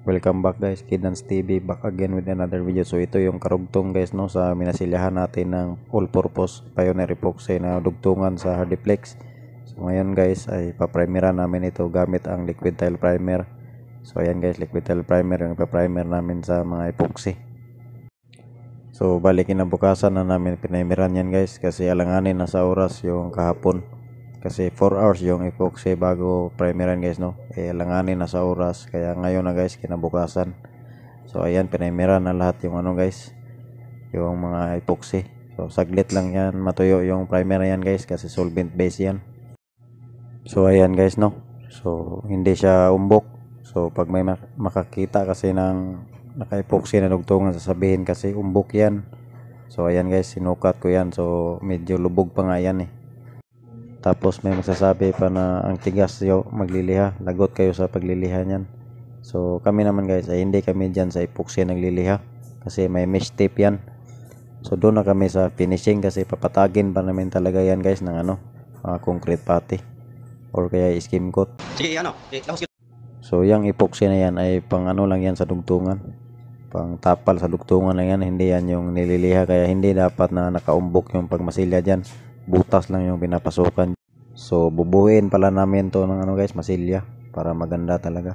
Welcome back guys, Kidans TV back again with another video. So ito yung karugtong guys no sa minasilyahan natin ng all-purpose Pioneer epoxy na dugtungan sa Hardiplex. So ngayon guys ay paprimeran namin ito gamit ang liquid tile primer. So ayan guys, liquid tile primer yung ipa-primer namin sa mga epoxy. So balik kinabukasan na namin pinaimeran yan guys kasi alanganin na sa oras yung kahapon. Kasi 4 hours yung epoxy bago primeran guys no. Langanin na sa oras kaya ngayon na guys kinabukasan. So ayan primeran na lahat yung ano guys, yung mga epoxy. So saglit lang yan matuyo yung primer yan guys kasi solvent base yan. So ayan guys no. So hindi siya umbok. So pag may makakita kasi ng naka-epoxy na dugtungan sasabihin kasi umbok yan. So ayan guys, sinukat ko yan. So medyo lubog pa nga yan eh. Tapos may magsasabi pa na ang tigas yo magliliha, lagot kayo sa pagliliha niyan. So kami naman guys ay hindi kami diyan sa epoxy nagliliha kasi may mesh tape yan. So doon na kami sa finishing kasi papatagin pa namin talaga yan guys ng ano, concrete putty or kaya skim coat. Sige ano, So yung epoxy na yan ay pang ano lang yan sa dugtungan, pang tapal sa dugtungan lang yan, hindi yan yung nililiha kaya hindi dapat na nakaumbok yung pagmasilya dyan. Butas lang yung pinapasukan. So bubuhin pala namin to ng ano guys, masilya para maganda talaga.